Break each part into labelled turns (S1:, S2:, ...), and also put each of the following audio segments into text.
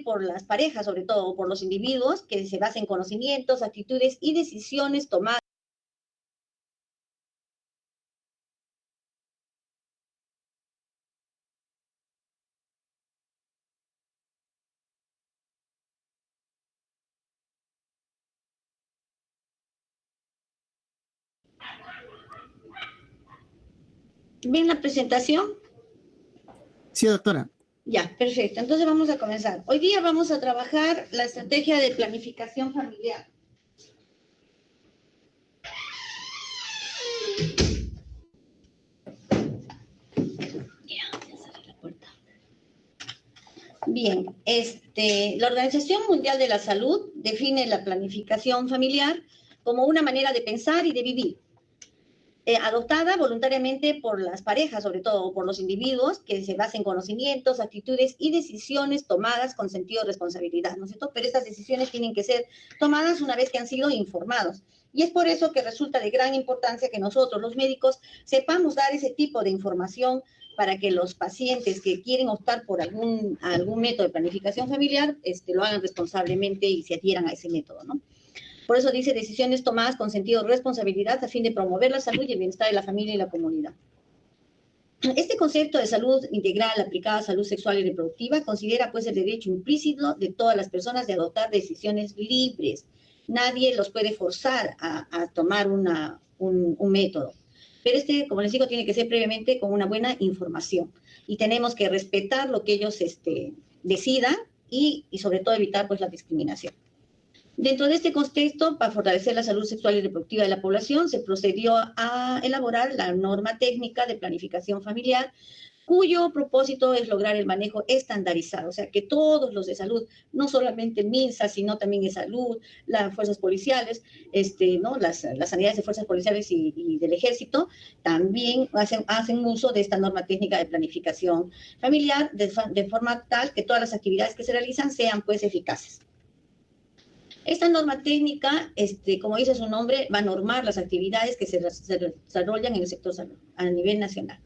S1: por las parejas, sobre todo, por los individuos, que se basen en conocimientos, actitudes y decisiones tomadas. ¿Ven la presentación?
S2: Sí, doctora.
S1: Ya, perfecto. Entonces vamos a comenzar. Hoy día vamos a trabajar la estrategia de planificación familiar. Ya cerré la puerta. Bien, la Organización Mundial de la Salud define la planificación familiar como una manera de pensar y de vivir, adoptada voluntariamente por las parejas, sobre todo por los individuos, que se basen en conocimientos, actitudes y decisiones tomadas con sentido de responsabilidad, ¿no es cierto? Pero estas decisiones tienen que ser tomadas una vez que han sido informados. Y es por eso que resulta de gran importancia que nosotros, los médicos, sepamos dar ese tipo de información para que los pacientes que quieren optar por algún método de planificación familiar lo hagan responsablemente y se adhieran a ese método, ¿no? Por eso dice decisiones tomadas con sentido de responsabilidad a fin de promover la salud y el bienestar de la familia y la comunidad. Este concepto de salud integral aplicada a salud sexual y reproductiva considera pues el derecho implícito de todas las personas de adoptar decisiones libres. Nadie los puede forzar a tomar un método. Pero como les digo, tiene que ser previamente con una buena información. Y tenemos que respetar lo que ellos decidan y sobre todo evitar pues la discriminación. Dentro de este contexto, para fortalecer la salud sexual y reproductiva de la población, se procedió a elaborar la norma técnica de planificación familiar, cuyo propósito es lograr el manejo estandarizado, o sea, que todos los de salud, no solamente el MINSA, sino también de salud, las fuerzas policiales, ¿no? las sanidades de fuerzas policiales y del ejército, también hacen uso de esta norma técnica de planificación familiar, de forma tal que todas las actividades que se realizan sean, pues, eficaces. Esta norma técnica, como dice su nombre, va a normar las actividades que se desarrollan en el sector salud a nivel nacional.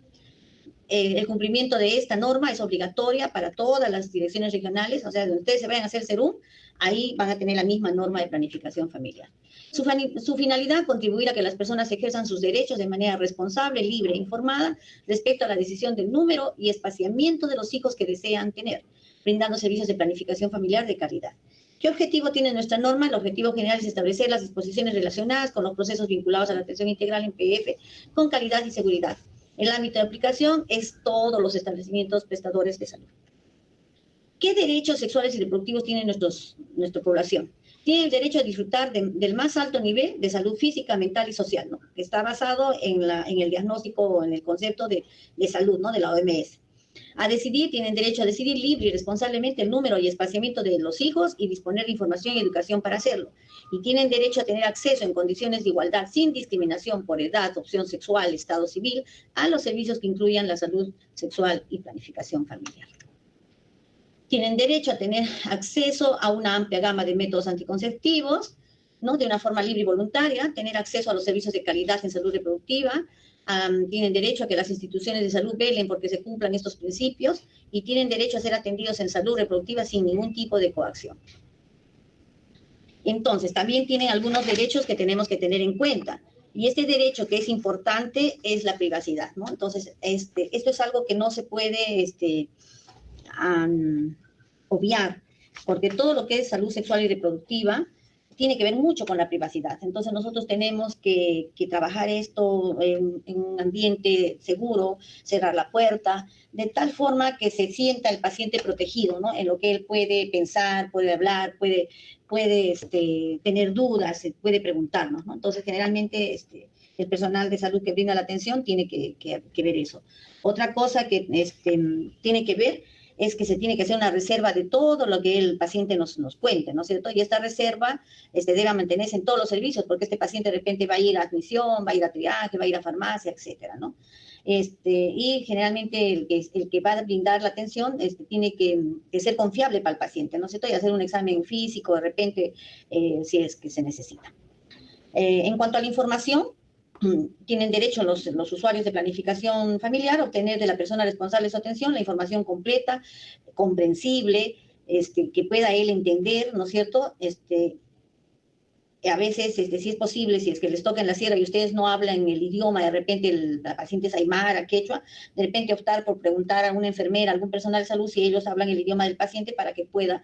S1: El cumplimiento de esta norma es obligatoria para todas las direcciones regionales, o sea, donde ustedes se vayan a hacer SERUM, ahí van a tener la misma norma de planificación familiar. Su finalidad, contribuir a que las personas ejerzan sus derechos de manera responsable, libre e informada respecto a la decisión del número y espaciamiento de los hijos que desean tener, brindando servicios de planificación familiar de calidad. ¿Qué objetivo tiene nuestra norma? El objetivo general es establecer las disposiciones relacionadas con los procesos vinculados a la atención integral en PF con calidad y seguridad. El ámbito de aplicación es todos los establecimientos prestadores de salud. ¿Qué derechos sexuales y reproductivos tiene nuestra población? Tiene el derecho a disfrutar del más alto nivel de salud física, mental y social, ¿no? Que está basado en el diagnóstico o en el concepto de salud, ¿no? De la OMS. Tienen derecho a decidir libre y responsablemente el número y espaciamiento de los hijos y disponer de información y educación para hacerlo. Y tienen derecho a tener acceso en condiciones de igualdad, sin discriminación por edad, opción sexual, estado civil, a los servicios que incluyan la salud sexual y planificación familiar. Tienen derecho a tener acceso a una amplia gama de métodos anticonceptivos, ¿no? De una forma libre y voluntaria, tener acceso a los servicios de calidad en salud reproductiva, tienen derecho a que las instituciones de salud velen porque se cumplan estos principios y tienen derecho a ser atendidos en salud reproductiva sin ningún tipo de coacción. Entonces, también tienen algunos derechos que tenemos que tener en cuenta. Y este derecho que es importante es la privacidad, ¿no? Entonces, esto es algo que no se puede obviar, porque todo lo que es salud sexual y reproductiva tiene que ver mucho con la privacidad. Entonces nosotros tenemos que trabajar esto en un ambiente seguro, cerrar la puerta, de tal forma que se sienta el paciente protegido, ¿no? En lo que él puede pensar, puede hablar, puede tener dudas, puede preguntarnos, ¿no? Entonces generalmente el personal de salud que brinda la atención tiene que ver eso. Otra cosa que tiene que ver es que se tiene que hacer una reserva de todo lo que el paciente nos cuente, ¿no es cierto? Y esta reserva debe mantenerse en todos los servicios, porque este paciente de repente va a ir a admisión, va a ir a triaje, va a ir a farmacia, etcétera, ¿no? Y generalmente el que va a brindar la atención tiene que ser confiable para el paciente, ¿no es cierto? Y hacer un examen físico de repente, si es que se necesita. En cuanto a la información, tienen derecho los usuarios de planificación familiar a obtener de la persona responsable de su atención la información completa, comprensible, que pueda él entender, ¿no es cierto? A veces, si es posible, si es que les toca en la sierra y ustedes no hablan el idioma, de repente la paciente es aymara, quechua, de repente optar por preguntar a una enfermera, a algún personal de salud, si ellos hablan el idioma del paciente para que pueda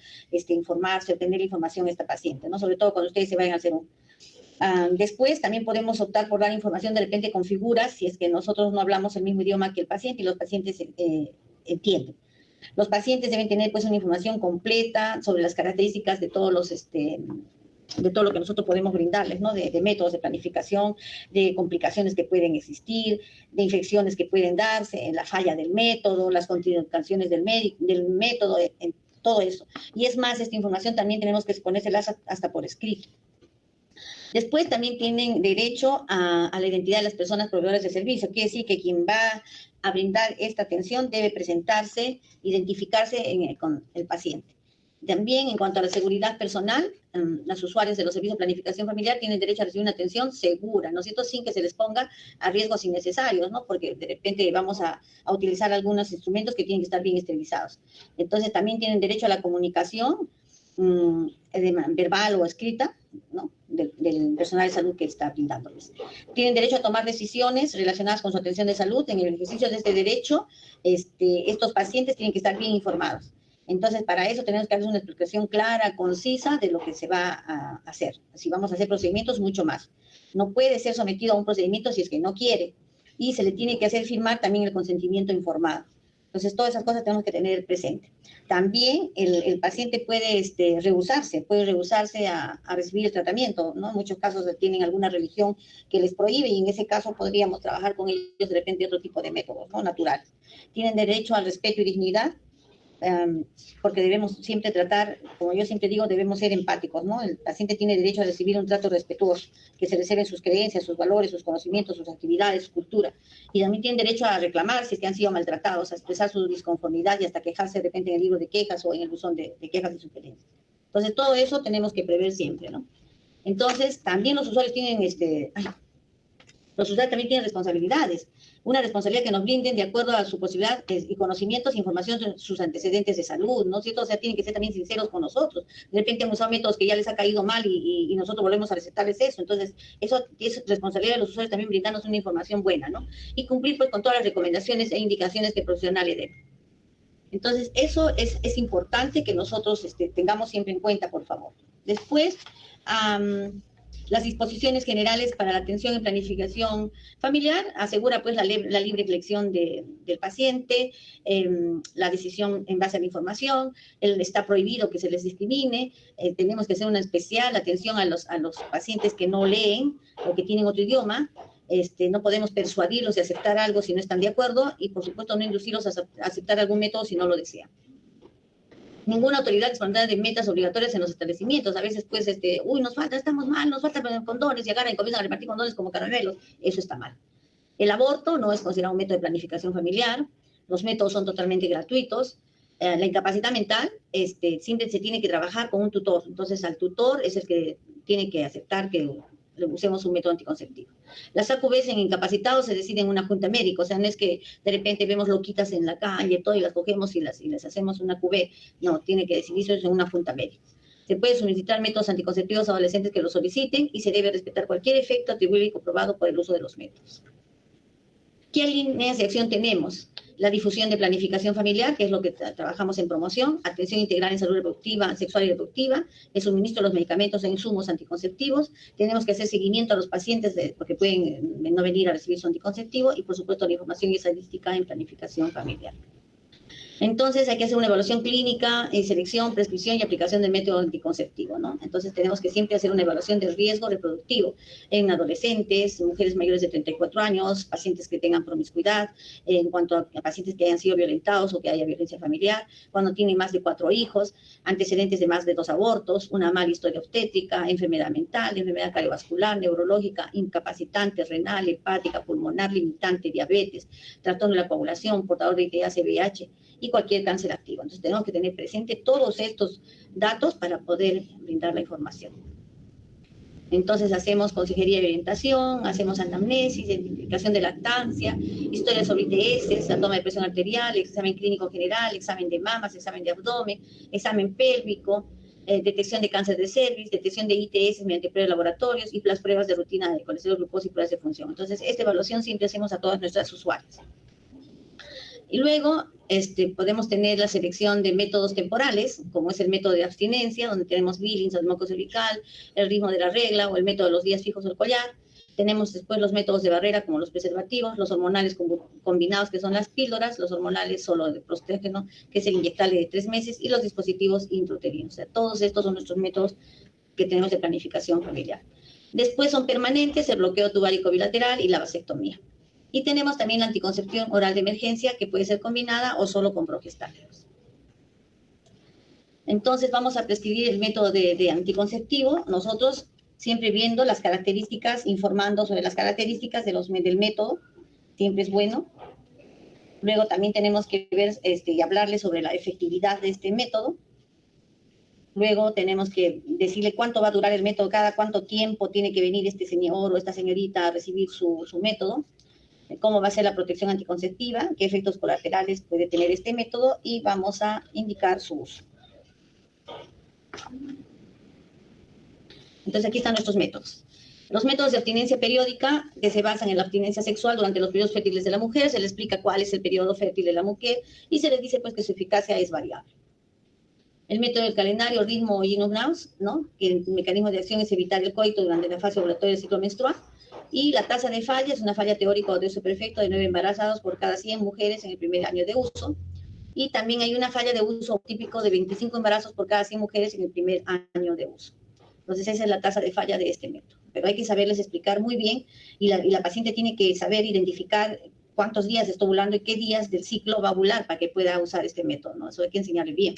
S1: informarse, obtener información a esta paciente, ¿no? Sobre todo cuando ustedes se vayan a hacer un... después también podemos optar por dar información de repente con figuras, si es que nosotros no hablamos el mismo idioma que el paciente y los pacientes entienden. Los pacientes deben tener pues una información completa sobre las características de todos los... de todo lo que nosotros podemos brindarles, ¿no? De métodos de planificación, de complicaciones que pueden existir, de infecciones que pueden darse, la falla del método, las contraindicaciones del método, en todo eso. Y es más, esta información también tenemos que exponérselas hasta por escrito. Después también tienen derecho a la identidad de las personas proveedoras de servicio. Quiere decir que quien va a brindar esta atención debe presentarse, identificarse con el paciente. También, en cuanto a la seguridad personal, los usuarios de los servicios de planificación familiar tienen derecho a recibir una atención segura, ¿no es cierto?, sin que se les ponga a riesgos innecesarios, ¿no? Porque de repente vamos a utilizar algunos instrumentos que tienen que estar bien esterilizados. Entonces, también tienen derecho a la comunicación verbal o escrita, ¿no?, del personal de salud que está brindándoles. Tienen derecho a tomar decisiones relacionadas con su atención de salud. En el ejercicio de este derecho, estos pacientes tienen que estar bien informados. Entonces, para eso tenemos que darles una explicación clara, concisa de lo que se va a hacer. Si vamos a hacer procedimientos, mucho más. No puede ser sometido a un procedimiento si es que no quiere. Y se le tiene que hacer firmar también el consentimiento informado. Entonces, todas esas cosas tenemos que tener presente. También el paciente puede rehusarse a recibir el tratamiento, ¿no? En muchos casos tienen alguna religión que les prohíbe y en ese caso podríamos trabajar con ellos de repente otro tipo de métodos, ¿no?, naturales. Tienen derecho al respeto y dignidad, porque debemos siempre tratar, como yo siempre digo, debemos ser empáticos, ¿no? El paciente tiene derecho a recibir un trato respetuoso, que se reserven sus creencias, sus valores, sus conocimientos, sus actividades, su cultura. Y también tienen derecho a reclamar si es que han sido maltratados, a expresar su disconformidad y hasta quejarse de repente en el libro de quejas o en el buzón de quejas y sugerencias. Entonces, todo eso tenemos que prever siempre, ¿no? Entonces, también los usuarios tienen los usuarios también tienen responsabilidades. Una responsabilidad que nos brinden de acuerdo a su posibilidad y conocimientos e información sobre sus antecedentes de salud, ¿no es cierto? O sea, tienen que ser también sinceros con nosotros. De repente hemos usado métodos que ya les ha caído mal y nosotros volvemos a recetarles eso. Entonces, eso es responsabilidad de los usuarios también brindarnos una información buena, ¿no? Y cumplir pues con todas las recomendaciones e indicaciones que el profesional le dé. Entonces, eso es importante que nosotros tengamos siempre en cuenta, por favor. Después, las disposiciones generales para la atención y planificación familiar asegura pues la libre elección del paciente, la decisión en base a la información, está prohibido que se les discrimine, tenemos que hacer una especial atención a los pacientes que no leen o que tienen otro idioma. No podemos persuadirlos de aceptar algo si no están de acuerdo y por supuesto no inducirlos a aceptar algún método si no lo desean. Ninguna autoridad dispondrá de metas obligatorias en los establecimientos. A veces, pues, nos falta, estamos mal, nos faltan condones, y agarran y comienzan a repartir condones como caramelos. Eso está mal. El aborto no es considerado un método de planificación familiar. Los métodos son totalmente gratuitos. La incapacidad mental, siempre se tiene que trabajar con un tutor. Entonces, al tutor es el que tiene que aceptar que le usemos un método anticonceptivo. Las AQVs en incapacitados se deciden en una junta médica, o sea, no es que de repente vemos loquitas en la calle, todo, y las cogemos y les hacemos una AQV. No, tiene que decidirse en una junta médica. Se puede solicitar métodos anticonceptivos a adolescentes que lo soliciten y se debe respetar cualquier efecto atribuido y comprobado por el uso de los métodos. ¿Qué líneas de acción tenemos? La difusión de planificación familiar, que es lo que trabajamos en promoción, atención integral en salud reproductiva, sexual y reproductiva, el suministro de los medicamentos e insumos anticonceptivos, tenemos que hacer seguimiento a los pacientes porque pueden no venir a recibir su anticonceptivo y, por supuesto, la información y estadística en planificación familiar. Entonces, hay que hacer una evaluación clínica, selección, prescripción y aplicación del método anticonceptivo, ¿no? Entonces, tenemos que siempre hacer una evaluación de riesgo reproductivo en adolescentes, mujeres mayores de 34 años, pacientes que tengan promiscuidad, en cuanto a pacientes que hayan sido violentados o que haya violencia familiar, cuando tienen más de 4 hijos, antecedentes de más de 2 abortos, una mala historia obstétrica, enfermedad mental, enfermedad cardiovascular, neurológica, incapacitante, renal, hepática, pulmonar, limitante, diabetes, trastorno de la coagulación, portador de ITS, VIH, y cualquier cáncer activo. Entonces tenemos que tener presente todos estos datos para poder brindar la información. Entonces hacemos consejería de orientación, hacemos anamnesis, identificación de lactancia, historia sobre ITS, la toma de presión arterial, examen clínico general, examen de mamas, examen de abdomen, examen pélvico, detección de cáncer de cervix, detección de ITS mediante pruebas de laboratorios y las pruebas de rutina de colesterol, glucosa y pruebas de función. Entonces, esta evaluación siempre hacemos a todas nuestras usuarias. Y luego podemos tener la selección de métodos temporales, como es el método de abstinencia, donde tenemos Billings o el moco cervical, el ritmo de la regla o el método de los días fijos del collar. Tenemos después los métodos de barrera, como los preservativos, los hormonales combinados, que son las píldoras, los hormonales solo de prostégeno, que es el inyectable de 3 meses, y los dispositivos intrauterinos. O sea, todos estos son nuestros métodos que tenemos de planificación familiar. Después son permanentes el bloqueo tubárico bilateral y la vasectomía. Y tenemos también la anticoncepción oral de emergencia, que puede ser combinada o solo con progestágenos. Entonces vamos a prescribir el método de anticonceptivo, nosotros siempre viendo las características, informando sobre las características del método, siempre es bueno. Luego también tenemos que ver y hablarle sobre la efectividad de este método. Luego tenemos que decirle cuánto va a durar el método, cada cuánto tiempo tiene que venir este señor o esta señorita a recibir su método, cómo va a ser la protección anticonceptiva, qué efectos colaterales puede tener este método y vamos a indicar su uso. Entonces aquí están nuestros métodos. Los métodos de abstinencia periódica que se basan en la abstinencia sexual durante los periodos fértiles de la mujer, se le explica cuál es el periodo fértil de la mujer y se le dice pues que su eficacia es variable. El método del calendario, ritmo o Gino-Gauss, ¿no? Que el mecanismo de acción es evitar el coito durante la fase ovulatoria del ciclo menstrual. Y la tasa de falla es una falla teórica de uso perfecto de 9 embarazados por cada 100 mujeres en el primer año de uso. Y también hay una falla de uso típico de 25 embarazos por cada 100 mujeres en el primer año de uso. Entonces esa es la tasa de falla de este método. Pero hay que saberles explicar muy bien y la paciente tiene que saber identificar cuántos días está ovulando y qué días del ciclo va a ovular para que pueda usar este método, ¿no? Eso hay que enseñarle bien.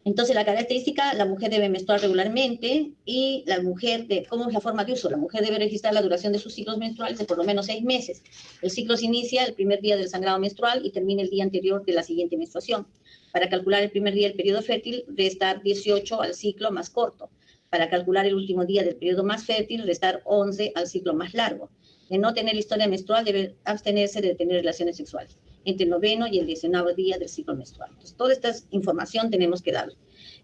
S1: Entonces, la característica, la mujer debe menstruar regularmente y la mujer, ¿cómo es la forma de uso? La mujer debe registrar la duración de sus ciclos menstruales de por lo menos 6 meses. El ciclo se inicia el primer día del sangrado menstrual y termina el día anterior de la siguiente menstruación. Para calcular el primer día del periodo fértil, restar 18 al ciclo más corto. Para calcular el último día del periodo más fértil, restar 11 al ciclo más largo. De no tener historia menstrual, debe abstenerse de tener relaciones sexuales entre el 9º y el 19º día del ciclo menstrual. Entonces, toda esta información tenemos que darle.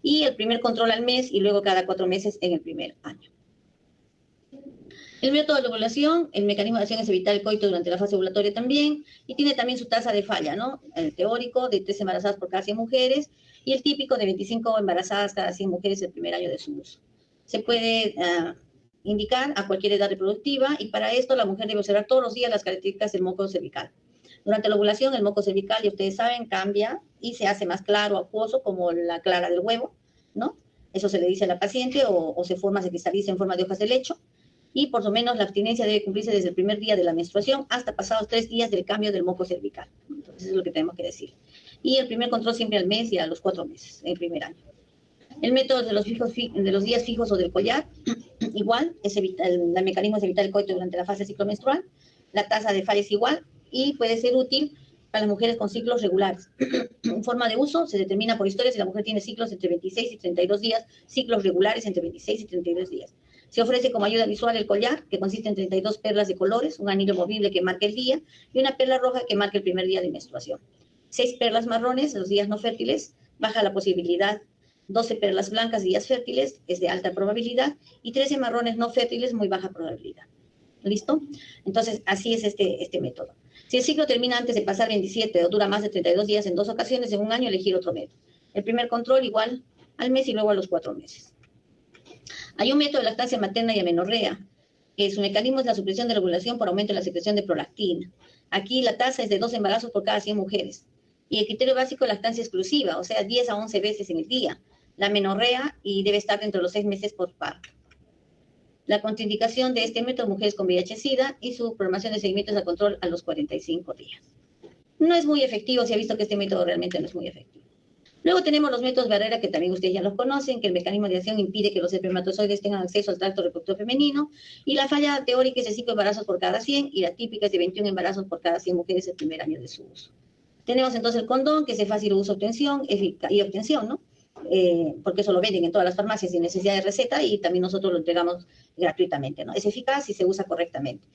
S1: Y el primer control al mes y luego cada 4 meses en el primer año. El método de ovulación, el mecanismo de acción es evitar el coito durante la fase ovulatoria también, y tiene también su tasa de falla, ¿no? El teórico de 3 embarazadas por cada 100 mujeres y el típico de 25 embarazadas cada 100 mujeres el primer año de su uso. Se puede indicar a cualquier edad reproductiva y para esto la mujer debe observar todos los días las características del moco cervical. Durante la ovulación, el moco cervical, ya ustedes saben, cambia y se hace más claro, acuoso, como la clara del huevo, ¿no? Eso se le dice a la paciente o se cristaliza en forma de hojas de lecho. Y por lo menos la abstinencia debe cumplirse desde el primer día de la menstruación hasta pasados 3 días del cambio del moco cervical. Entonces, eso es lo que tenemos que decir. Y el primer control siempre al mes y a los 4 meses, en el primer año. El método de los días fijos o del collar, igual, el mecanismo es evitar el coito durante la fase de ciclo menstrual. La tasa de falla es igual y puede ser útil para las mujeres con ciclos regulares. En forma de uso se determina por historia si la mujer tiene ciclos entre 26 y 32 días, ciclos regulares entre 26 y 32 días. Se ofrece como ayuda visual el collar, que consiste en 32 perlas de colores, un anillo movible que marca el día y una perla roja que marca el primer día de menstruación. 6 perlas marrones, los días no fértiles, baja la posibilidad. 12 perlas blancas, días fértiles, es de alta probabilidad, y 13 marrones no fértiles, muy baja probabilidad. ¿Listo? Entonces, así es este método. Si el ciclo termina antes de pasar 27 o dura más de 32 días en 2 ocasiones en un año, elegir otro método. El primer control igual al mes y luego a los 4 meses. Hay un método de lactancia materna y amenorrea, que su mecanismo es la supresión de la ovulación por aumento de la secreción de prolactina. Aquí la tasa es de 2 embarazos por cada 100 mujeres. Y el criterio básico es lactancia exclusiva, o sea, 10 a 11 veces en el día. La amenorrea y debe estar dentro de los 6 meses por parto. La contraindicación de este método, mujeres con VIH-Sida, y su programación de seguimiento es a control a los 45 días. No es muy efectivo, se ha visto que este método realmente no es muy efectivo. Luego tenemos los métodos barrera, que también ustedes ya los conocen, que el mecanismo de acción impide que los espermatozoides tengan acceso al tracto reproductivo femenino, y la falla teórica es de 5 embarazos por cada 100, y la típica es de 21 embarazos por cada 100 mujeres el primer año de su uso. Tenemos entonces el condón, que es de fácil uso y obtención, ¿no? porque eso lo venden en todas las farmacias sin necesidad de receta y también nosotros lo entregamos gratuitamente, ¿no? Es eficaz y se usa correctamente.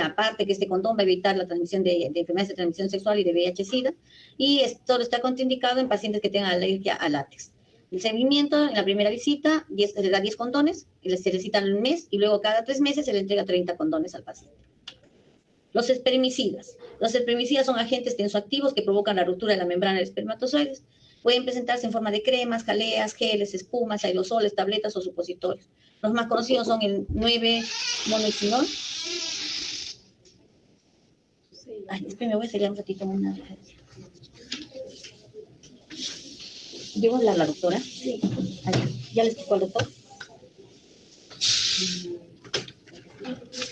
S1: Aparte que este condón va a evitar la transmisión de enfermedades de transmisión sexual y de VIH-Sida, y esto está contraindicado en pacientes que tengan alergia al látex. El seguimiento, en la primera visita, se le da 10 condones, se le citan un mes, y luego cada 3 meses se le entrega 30 condones al paciente. Los espermicidas. Los espermicidas son agentes tensoactivos que provocan la ruptura de la membrana del espermatozoides. Pueden presentarse en forma de cremas, jaleas, geles, espumas, aerosoles, tabletas o supositorios. Los más conocidos son el 9-monoxidol. Ay, espérame, voy a salir un ratito una referencia. ¿Llegó la doctora? Sí. ¿Ya le explicó al doctor?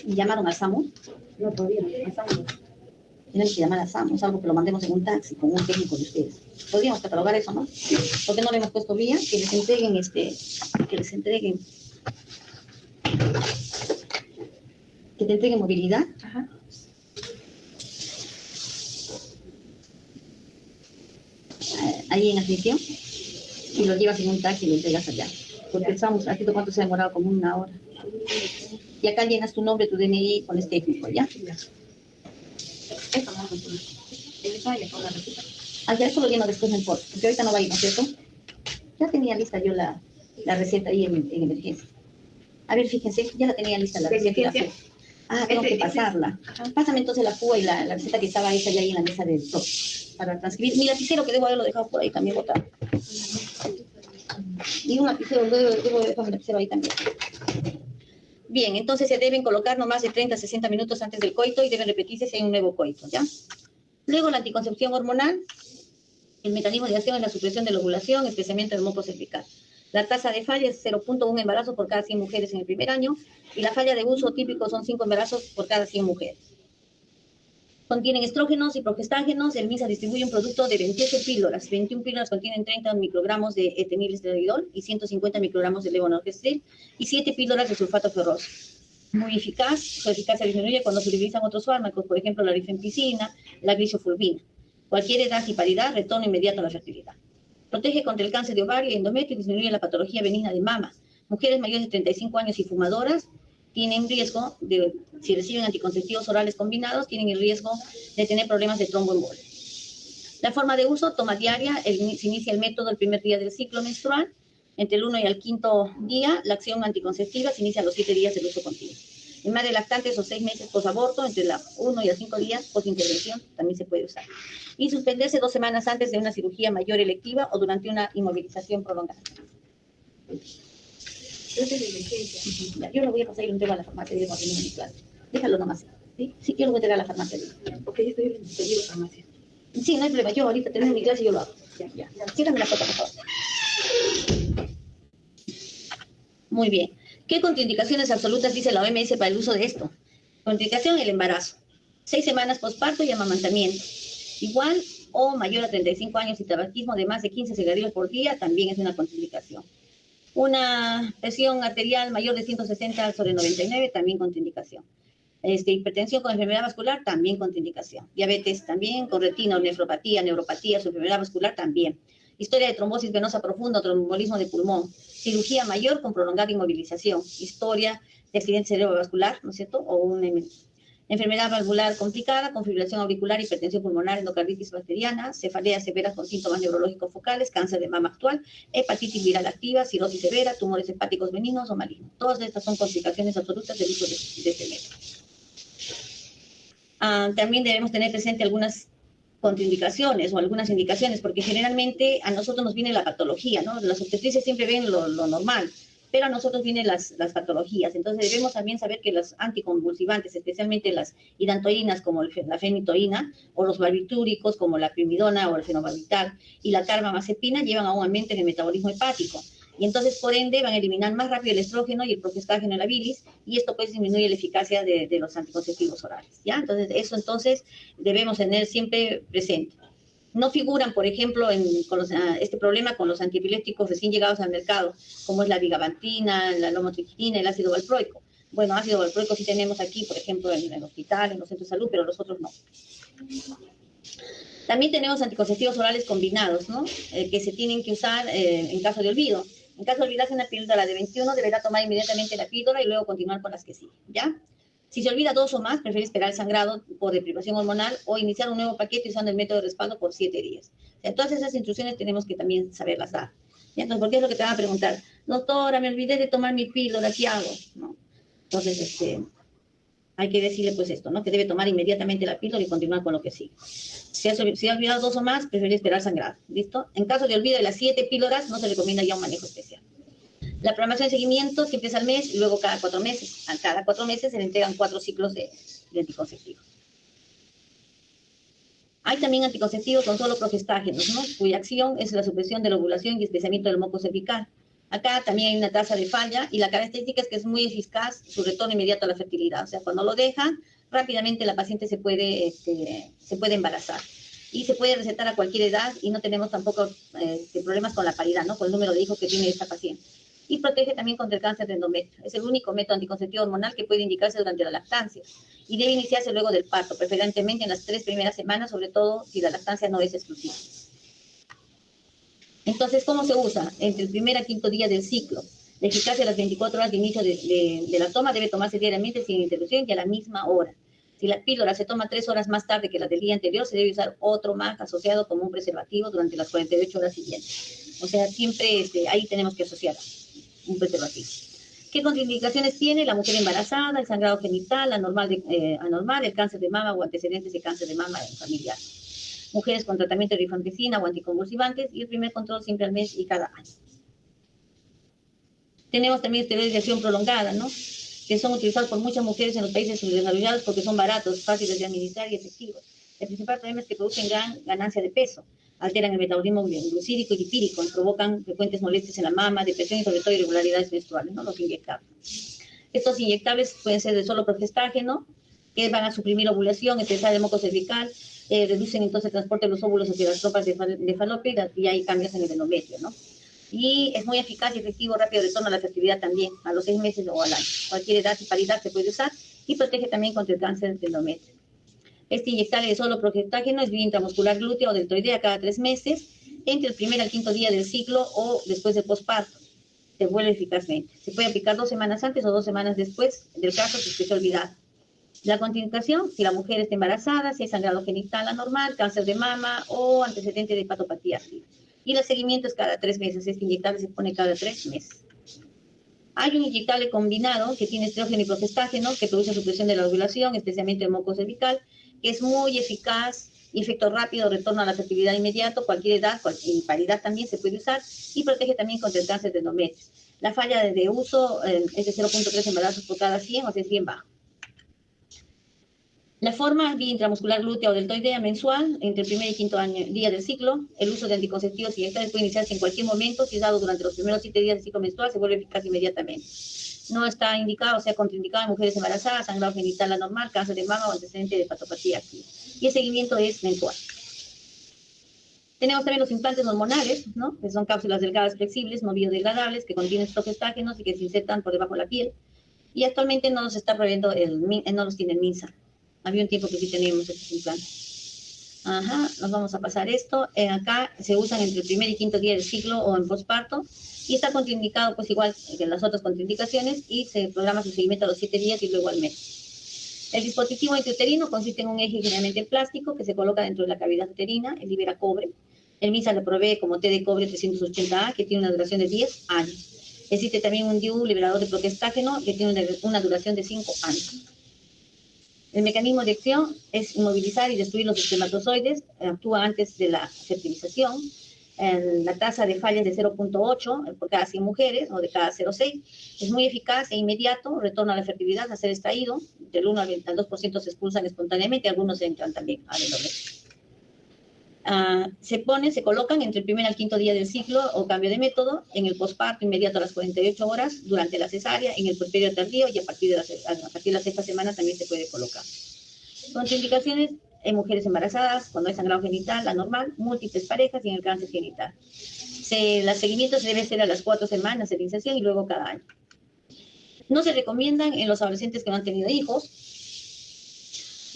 S1: ¿Llamaron al SAMU?
S3: No, todavía no. Al SAMU.
S1: Tienen que llamar a SAMU, salvo que lo mandemos en un taxi con un técnico de ustedes. Podríamos catalogar eso, ¿no? Sí. Porque no le hemos puesto vía, que les entreguen que te entreguen movilidad.
S3: Ajá.
S1: Ahí en admisión, y lo llevas en un taxi y lo entregas allá. Porque el SAMU, ¿a ti cuánto se ha demorado? Como 1 hora. Y acá llenas tu nombre, tu DNI con este técnico, ¿ya?
S3: Eso no, eso le pongo la receta.
S1: Ya eso lo lleno después en importa, porque ahorita no va a ir, ¿no es cierto? Ya tenía lista yo la receta ahí en emergencia. A ver, fíjense, ya la tenía lista la receta. Tengo que pasarla. Pásame entonces la púa y la receta que estaba esa ya ahí en la mesa del doctor para transcribir. Mi lapicero que debo haberlo dejado por ahí también botado. Y un lapicero, debo dejar un lapicero ahí también. Bien, entonces se deben colocar no más de 30 a 60 minutos antes del coito y deben repetirse si hay un nuevo coito, ¿ya? Luego la anticoncepción hormonal. El mecanismo de acción es la supresión de la ovulación, especialmente del moco cervical. La tasa de falla es 0.1 embarazos por cada 100 mujeres en el primer año y la falla de uso típico son 5 embarazos por cada 100 mujeres. Contienen estrógenos y progestágenos. El MISA distribuye un producto de 28 píldoras. 21 píldoras contienen 30 microgramos de etenilesteroidol y 150 microgramos de levonorgestrel y 7 píldoras de sulfato ferroso. Muy eficaz. Su eficacia disminuye cuando se utilizan otros fármacos, por ejemplo la rifenpicina, la glisofulvina. Cualquier edad y paridad, retorno inmediato a la fertilidad. Protege contra el cáncer de ovario y endometrio y disminuye la patología benigna de mama. Mujeres mayores de 35 años y fumadoras tienen riesgo de, si reciben anticonceptivos orales combinados, tienen el riesgo de tener problemas de tromboembolia. La forma de uso, toma diaria, se inicia el método el primer día del ciclo menstrual. Entre el 1 y el 5º día, la acción anticonceptiva se inicia a los 7 días del uso continuo. En madre lactante o 6 meses posaborto, entre los 1 y 5 días posintervención, también se puede usar. Y suspenderse 2 semanas antes de una cirugía mayor electiva o durante una inmovilización prolongada. Yo lo voy a pasar y lo entrego a la farmacia de mi clase. Déjalo nomás. ¿Sí? Sí, yo lo voy a entregar a la farmacia.
S3: Ok, yo estoy en la farmacia.
S1: Sí, no hay problema. Yo ahorita termino mi clase y yo lo hago. Ya. Cierrame la puerta, por favor. Muy bien. ¿Qué contraindicaciones absolutas dice la OMS para el uso de esto? Contraindicación, el embarazo. 6 semanas posparto y amamantamiento. Igual o mayor a 35 años y tabaquismo de más de 15 cigarrillos por día también es una contraindicación. Una presión arterial mayor de 160/99, también contraindicación. Hipertensión con enfermedad vascular, también contraindicación. Diabetes también, con retina o nefropatía, neuropatía, su enfermedad vascular también. Historia de trombosis venosa profunda, tromboembolismo de pulmón. Cirugía mayor con prolongada inmovilización. Historia de accidente cerebrovascular, ¿no es cierto? O una enfermedad valvular complicada, con fibrilación auricular, hipertensión pulmonar, endocarditis bacteriana, cefaleas severas con síntomas neurológicos focales, cáncer de mama actual, hepatitis viral activa, cirrosis severa, tumores hepáticos benignos o malignos. Todas estas son complicaciones absolutas del uso de este método. También debemos tener presente algunas contraindicaciones o algunas indicaciones, porque generalmente a nosotros nos viene la patología, ¿no? Las obstetrices siempre ven lo normal, pero a nosotros vienen las patologías. Entonces debemos también saber que los anticonvulsivantes, especialmente las hidantoínas como la fenitoína, o los barbitúricos como la primidona o el fenobarbital y la carbamazepina llevan a un aumento en el metabolismo hepático. Y entonces, por ende, van a eliminar más rápido el estrógeno y el progestágeno en la bilis, y esto pues disminuye la eficacia de los anticonceptivos orales, ¿ya? Entonces, eso entonces debemos tener siempre presente. No figuran, por ejemplo, este problema con los antiepilépticos recién llegados al mercado, como es la vigabantina, la lomotriptina, el ácido valproico. Bueno, ácido valproico sí tenemos aquí, por ejemplo, en el hospital, en los centros de salud, pero los otros no. También tenemos anticonceptivos orales combinados, ¿no? Que se tienen que usar en caso de olvido. En caso de olvidarse una píldora de 21, deberá tomar inmediatamente la píldora y luego continuar con las que siguen, ¿ya? Si se olvida 2 o más, prefiere esperar el sangrado por deprivación hormonal o iniciar un nuevo paquete usando el método de respaldo por 7 días. O sea, todas esas instrucciones tenemos que también saberlas dar. ¿Ya? Entonces, ¿por qué es lo que te van a preguntar? Doctora, me olvidé de tomar mi píldora, ¿qué hago? ¿No? Entonces, hay que decirle pues esto, ¿no? Que debe tomar inmediatamente la píldora y continuar con lo que sigue. Si ha olvidado 2 o más, prefiere esperar sangrado, ¿listo? En caso de olvido de las 7 píldoras, no se recomienda ya un manejo especial. La programación de seguimiento siempre es al mes y luego cada 4 meses. A cada 4 meses se le entregan 4 ciclos de anticonceptivos. Hay también anticonceptivos con solo progestágenos, ¿no? Cuya acción es la supresión de la ovulación y especiamiento del moco cervical. Acá también hay una tasa de falla y la característica es que es muy eficaz su retorno inmediato a la fertilidad. O sea, cuando lo dejan, rápidamente la paciente se puede embarazar. Y se puede recetar a cualquier edad y no tenemos tampoco problemas con la paridad, ¿no? Con el número de hijos que tiene esta paciente. Y protege también contra el cáncer de endometrio. Es el único método anticonceptivo hormonal que puede indicarse durante la lactancia y debe iniciarse luego del parto, preferentemente en las 3 primeras semanas, sobre todo si la lactancia no es exclusiva. Entonces, ¿cómo se usa? Entre el primer al quinto día del ciclo. La eficacia de las 24 horas de inicio de la toma debe tomarse diariamente sin interrupción y a la misma hora. Si la píldora se toma 3 horas más tarde que la del día anterior, se debe usar otro más asociado como un preservativo durante las 48 horas siguientes. O sea, siempre ahí tenemos que asociar un preservativo. ¿Qué contraindicaciones tiene? La mujer embarazada, el sangrado genital, anormal, el cáncer de mama o antecedentes de cáncer de mama familiar. Mujeres con tratamiento de rifampicina o anticonvulsivantes y el primer control siempre al mes y cada año. Tenemos también esterilización prolongada, ¿no? Que son utilizados por muchas mujeres en los países subdesarrollados porque son baratos, fáciles de administrar y efectivos. El principal problema es que producen gran ganancia de peso, alteran el metabolismo glucídico y lipídico, provocan frecuentes molestias en la mama, depresión y sobre todo irregularidades menstruales, ¿no? Los inyectables. Estos inyectables pueden ser de solo progestágeno, que van a suprimir la ovulación, estresar el moco cervical, reducen entonces el transporte de los óvulos hacia las trompas de Falopio y hay cambios en el endometrio, ¿no? Y es muy eficaz y efectivo, rápido retorno a la fertilidad también, a los 6 meses o al año. Cualquier edad y paridad se puede usar y protege también contra el cáncer del endometrio. Este inyectable de solo progestágeno es vía intramuscular glútea o deltoidea cada 3 meses, entre el primer al quinto día del ciclo o después del posparto. Se vuelve eficazmente. Se puede aplicar 2 semanas antes o 2 semanas después del caso que esté olvidado. La contraindicación, si la mujer está embarazada, si hay sangrado genital anormal, cáncer de mama o antecedente de hepatopatía activa. Y el seguimiento es cada 3 meses. Este inyectable se pone cada 3 meses. Hay un inyectable combinado que tiene estrógeno y progestágeno que produce supresión de la ovulación, especialmente el moco cervical, que es muy eficaz y efecto rápido, retorno a la fertilidad inmediato, cualquier edad y paridad también se puede usar y protege también contra el cáncer de endometrio. La falla de uso es de 0.3 embarazos por cada 100, o sea, es bien bajo. La forma vía intramuscular glútea o deltoidea mensual entre el primer y quinto día del ciclo. El uso de anticonceptivos inyectables puede iniciarse en cualquier momento. Si es dado durante los primeros 7 días del ciclo menstrual, se vuelve eficaz inmediatamente. No está indicado, o sea, contraindicado en mujeres embarazadas, sangrado genital anormal, cáncer de mama o antecedente de hepatopatía activa. Y el seguimiento es mensual. Tenemos también los implantes hormonales, ¿no? Que son cápsulas delgadas flexibles, no biodegradables, que contienen progestágenos y que se insertan por debajo de la piel. Y actualmente no los está proveyendo, no los tiene el MINSA. Había un tiempo que sí teníamos estos implantes. Ajá, nos vamos a pasar esto. Acá se usan entre el primer y quinto día del ciclo o en posparto. Y está contraindicado, pues igual que las otras contraindicaciones, y se programa su seguimiento a los 7 días y luego al mes. El dispositivo intrauterino consiste en un eje generalmente plástico que se coloca dentro de la cavidad uterina, libera cobre. El MINSA le provee como té de cobre 380A, que tiene una duración de 10 años. Existe también un DIU liberador de progestágeno, que tiene una duración de 5 años. El mecanismo de acción es inmovilizar y destruir los espermatozoides, actúa antes de la fertilización. La tasa de fallas de 0.8 por cada 100 mujeres o de cada 0.6. Es muy eficaz e inmediato, retorno a la fertilidad a ser extraído. Del 1 al 2% se expulsan espontáneamente, algunos entran también al endometrio. Se colocan entre el primer al quinto día del ciclo o cambio de método, en el posparto inmediato a las 48 horas, durante la cesárea, en el puerperio tardío y a partir de la 6ª semana también se puede colocar. Contraindicaciones en mujeres embarazadas, cuando hay sangrado genital anormal, múltiples parejas y en el cáncer genital. El seguimiento se debe hacer a las 4 semanas de iniciación y luego cada año. No se recomiendan en los adolescentes que no han tenido hijos.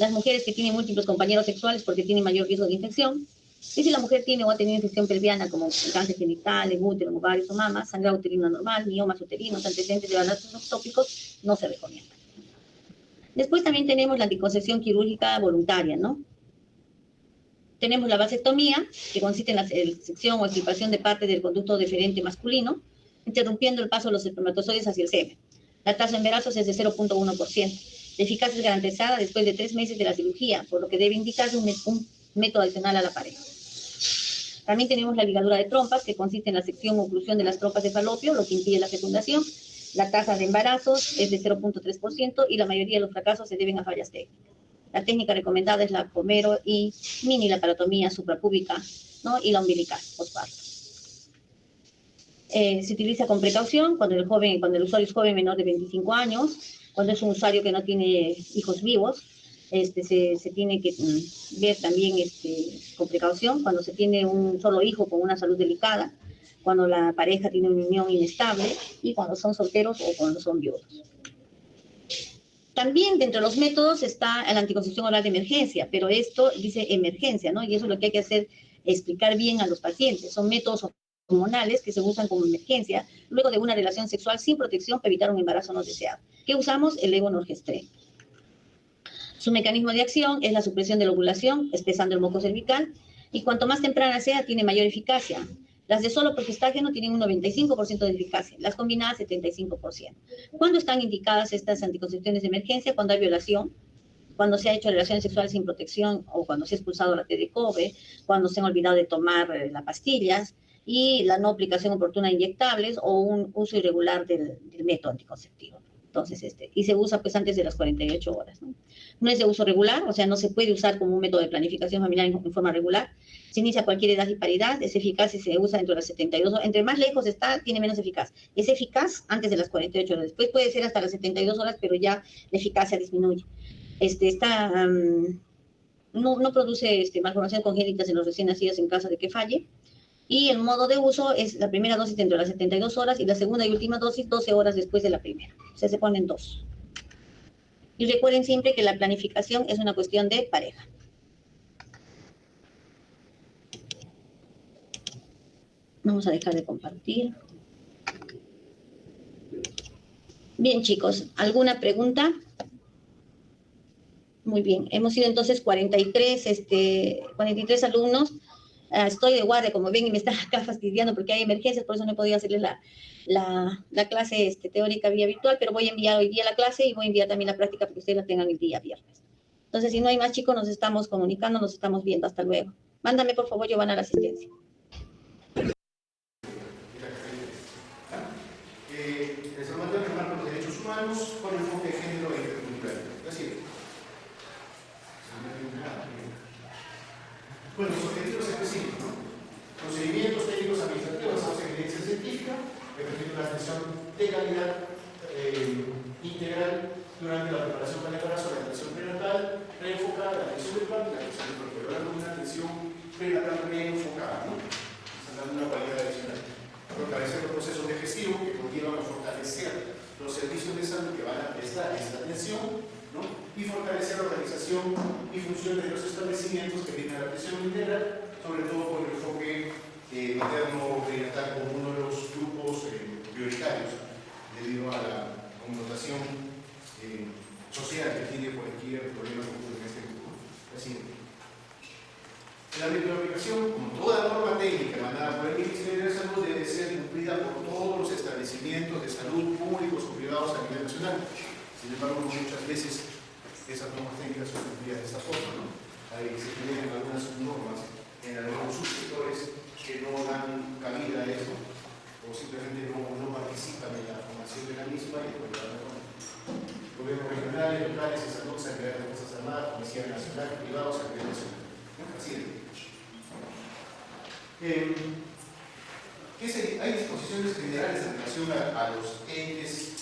S1: las mujeres que tienen múltiples compañeros sexuales porque tienen mayor riesgo de infección, y si la mujer tiene o ha tenido infección pelviana como cáncer genital, en útero, en ovarios o mamas, sangrado uterino normal, miomas uterinos, antecedentes de embarazos ectópicos, no se recomienda. Después también tenemos la anticoncepción quirúrgica voluntaria, ¿no? Tenemos la vasectomía, que consiste en la sección o extirpación de parte del conducto deferente masculino, interrumpiendo el paso de los espermatozoides hacia el semen. La tasa de embarazos es de 0.1%. La eficacia es garantizada después de 3 meses de la cirugía, por lo que debe indicarse un método adicional a la pareja. También tenemos la ligadura de trompas, que consiste en la sección o oclusión de las trompas de falopio, lo que impide la fecundación. La tasa de embarazos es de 0.3% y la mayoría de los fracasos se deben a fallas técnicas. La técnica recomendada es la pomero y mini laparotomía suprapúbica, ¿no? Y la umbilical postparto. Se utiliza con precaución cuando el usuario es joven menor de 25 años, cuando es un usuario que no tiene hijos vivos, se tiene que ver también con precaución cuando se tiene un solo hijo con una salud delicada, cuando la pareja tiene una unión inestable y cuando son solteros o cuando son viudos. También dentro de los métodos está la anticoncepción oral de emergencia, pero esto dice emergencia, ¿no? Y eso es lo que hay que hacer, explicar bien a los pacientes. Son métodos hormonales que se usan como emergencia luego de una relación sexual sin protección para evitar un embarazo no deseado. ¿Qué usamos? El levonorgestrel. Su mecanismo de acción es la supresión de la ovulación, espesando el moco cervical, y cuanto más temprana sea, tiene mayor eficacia. Las de solo progestágeno tienen un 95% de eficacia, las combinadas 75%. ¿Cuándo están indicadas estas anticoncepciones de emergencia? Cuando hay violación, cuando se ha hecho relaciones sexuales sin protección o cuando se ha expulsado la T de cobre, cuando se han olvidado de tomar las pastillas y la no aplicación oportuna de inyectables o un uso irregular del método anticonceptivo. Entonces, y se usa pues antes de las 48 horas, ¿no? No es de uso regular, o sea, no se puede usar como un método de planificación familiar en forma regular. Se inicia a cualquier edad y paridad, es eficaz si se usa dentro de las 72 horas. Entre más lejos está, tiene menos eficaz. Es eficaz antes de las 48 horas. Después puede ser hasta las 72 horas, pero ya la eficacia disminuye. No produce malformaciones congénitas en los recién nacidos en caso de que falle. Y el modo de uso es la primera dosis dentro de las 72 horas y la segunda y última dosis 12 horas después de la primera. O sea, se ponen 2. Y recuerden siempre que la planificación es una cuestión de pareja. Vamos a dejar de compartir. Bien, chicos, ¿alguna pregunta? Muy bien, hemos sido entonces 43 alumnos. Estoy de guardia, como ven, y me están acá fastidiando porque hay emergencias, por eso no he podido hacerles la clase teórica vía virtual, pero voy a enviar hoy día la clase y voy a enviar también la práctica para que ustedes la tengan el día viernes. Entonces, si no hay más, chicos, nos estamos comunicando, nos estamos viendo. Hasta luego. Mándame, por favor, Giovanna, la asistencia.
S4: El Salvador en el marco de los derechos humanos con enfoque de género e intercultural. Gracias. Bueno, los objetivos específicos, ¿no? Procedimientos técnicos administrativos basados en evidencia científica, que permiten una atención de calidad integral durante la preparación para el embarazo, la atención prenatal, reenfocada, la atención del parto y la atención del parto, pero dando una atención prenatal reenfocada, ¿no? Están dando una calidad adicional. Fortalecer los procesos de gestión que conllevan a fortalecer los servicios de salud que van a prestar esta atención, ¿no? Y fortalecer la organización y funciones de los establecimientos que tienen la atención integral, sobre todo con el enfoque materno prenatal como uno de los grupos prioritarios debido a la connotación social que tiene cualquier problema que ocurre en este grupo. Así. El ámbito de aplicación, como toda norma técnica emanada por el Ministerio de Salud, debe ser cumplida por todos los establecimientos de salud públicos o privados a nivel nacional. Sin embargo, muchas veces esas normas técnicas son cumplidas de esta forma, ¿no? Se tienen algunas normas en algunos subsectores que no dan cabida a eso, o simplemente no participan en la formación de la misma y por la norma. Gobiernos regionales, locales, de salud, Secretaría de Fuerzas Armadas, Policía Nacional, privados a nivel nacional. Así es. Hay disposiciones generales en relación a los entes